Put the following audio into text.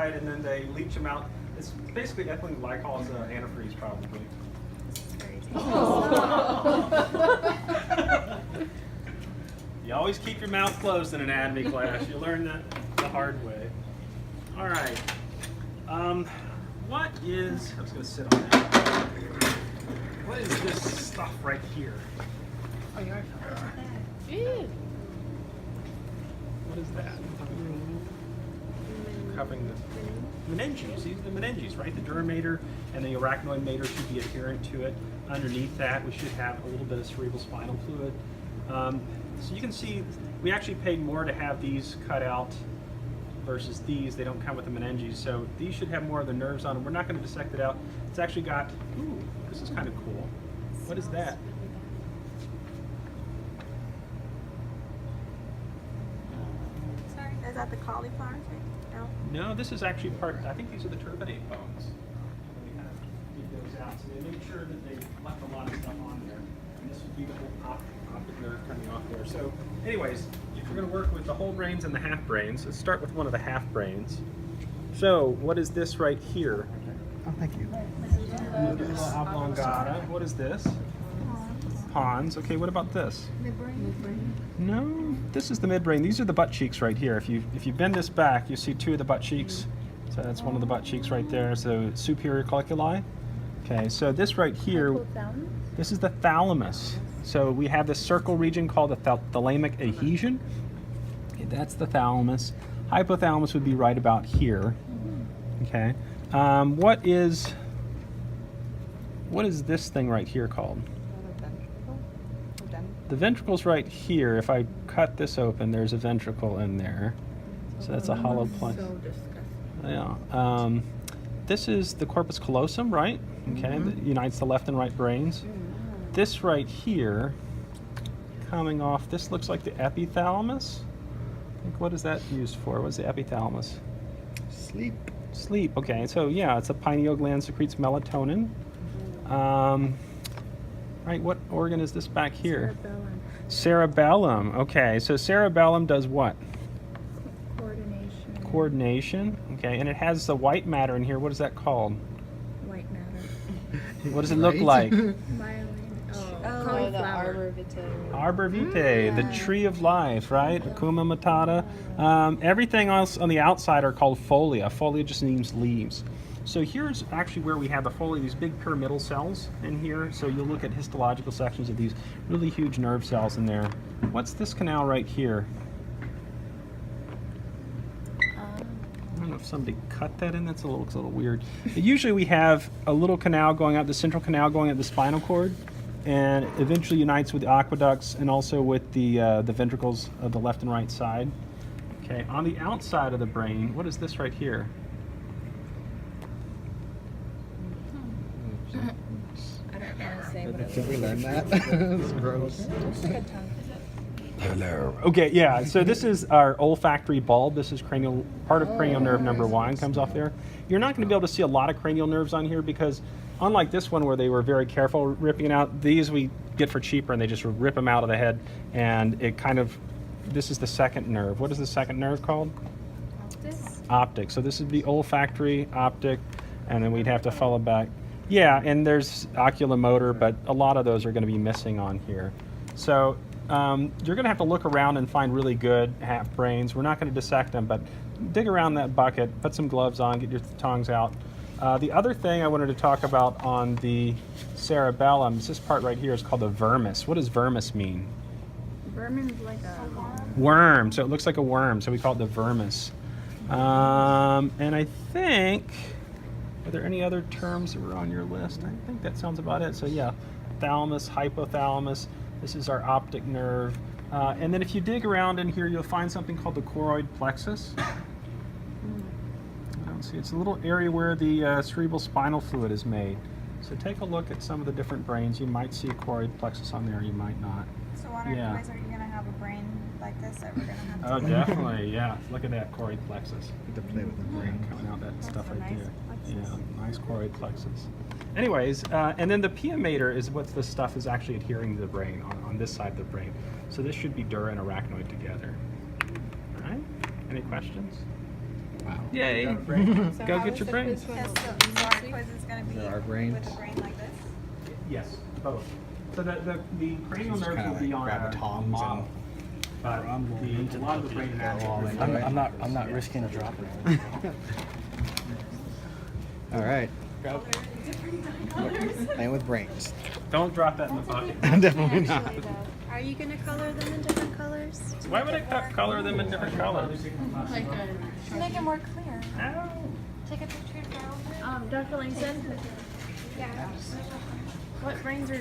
and then they leach them out. It's basically ethylene glycol is antifreeze, probably. You always keep your mouth closed in an anatomy class. You learn that the hard way. All right. What is? I was going to sit on that. What is this stuff right here? Oh, you are. What is that? Covering the meninges. These are the meninges, right? The dura mater and the arachnoid mater should be adherent to it. Underneath that, we should have a little bit of cerebral spinal fluid. So you can see we actually paid more to have these cut out versus these. They don't come with the meninges, so these should have more of the nerves on them. We're not going to dissect it out. It's actually got, ooh, this is kind of cool. What is that? Sorry, is that the cauliflower thing? No. No, this is actually part, I think these are the turbinate bones. We kind of dig those out. So they made sure that they left a lot of stuff on there. And this would be the whole optic nerve coming off there. So anyways, if you're going to work with the whole brains and the half brains, let's start with one of the half brains. So what is this right here? Oh, thank you. Oblongata. What is this? Pons. Okay, what about this? Midbrain. No, this is the midbrain. These are the butt cheeks right here. If you bend this back, you see two of the butt cheeks. So that's one of the butt cheeks right there. So superior colliculi. Okay, so this right here, this is the thalamus. So we have this circle region called the thalamic adhesion. Okay, that's the thalamus. Hypothalamus would be right about here. Okay. What is this thing right here called? The ventricle's right here. If I cut this open, there's a ventricle in there. So that's a hollow place. So disgusting. Yeah. This is the corpus callosum, right? Okay, that unites the left and right brains. This right here, coming off, this looks like the epithalamus. I think, what is that used for? What's the epithalamus? Sleep. Sleep. Okay, so yeah, it's a pineal gland, secretes melatonin. Right, what organ is this back here? Cerebellum. Okay, so cerebellum does what? Coordination. Coordination. Okay, and it has the white matter in here. What is that called? White matter. What does it look like? Myelin. Oh, the arbor vitae. Arbor vitae, the tree of life, right? Akuma matata. Everything else on the outside are called folia. Folia just means leaves. So here's actually where we have the folia, these big pyramidal cells in here. So you'll look at histological sections of these really huge nerve cells in there. What's this canal right here? I don't know if somebody cut that in. Looks a little weird. But usually we have a little canal going up, the central canal going up the spinal cord, and eventually unites with the aqueducts and also with the ventricles of the left and right side. Okay, on the outside of the brain, what is this right here? I don't want to say what it Did we learn that? It's gross. looks like. A tongue. Hello. Okay, yeah, so this is our olfactory bulb. This is cranial, part of cranial nerve number 1 comes off there. You're not going to be able to see a lot of cranial nerves on here because unlike this one where they were very careful ripping it out, these we get for cheaper and they just rip them out of the head, and it kind of, this is the second nerve. What is the second nerve called? Optic. So this would be olfactory, optic, and then we'd have to follow back. Yeah, and there's oculomotor, but a lot of those are going to be missing on here. So you're going to have to look around and find really good half brains. We're not going to dissect them, but dig around that bucket, put some gloves on, get your tongues out. The other thing I wanted to talk about on the cerebellum is this part right here is called the vermis. What does vermis mean? Vermin is like a Worm. So it looks like a worm, so we call it the vermis. And I think, are there any other terms that were on your list? I think that sounds about it. So yeah, thalamus, hypothalamus. This is our optic nerve. And then if you dig around in here, you'll find something called the choroid plexus. I don't see, it's a little area where the cerebral spinal fluid is made. So take a look at some of the different brains. You might see a choroid plexus on there, you might not. So what are you guys, are you going to have a brain like this that we're going to have to Oh, definitely, yeah. Look at that choroid plexus. Get to play with the brain. Coming out that stuff a right nice there. plexus. Yeah, nice choroid plexus. Anyways, and then the pia mater is what the stuff is actually adhering to the brain on this side of the brain. So this should be dura and arachnoid together. All right? Any questions? Yay! So Go how get is your the brains. quiz Yes, one? so our quiz is going to be There are brains. with a brain like this. Yes, both. So the cranial Just nerves kinda will be like on grab a a Tongs model. But a lot of the brain anatomy. I'm not risking a drop. All right. Playing with brains. Don't drop that in the bucket. Definitely not. Actually, though, are you gonna color them in different colors? Why would I color them in different colors? To make it more clear. Ow. Take a picture of Dr. Langston? Yeah. What brains are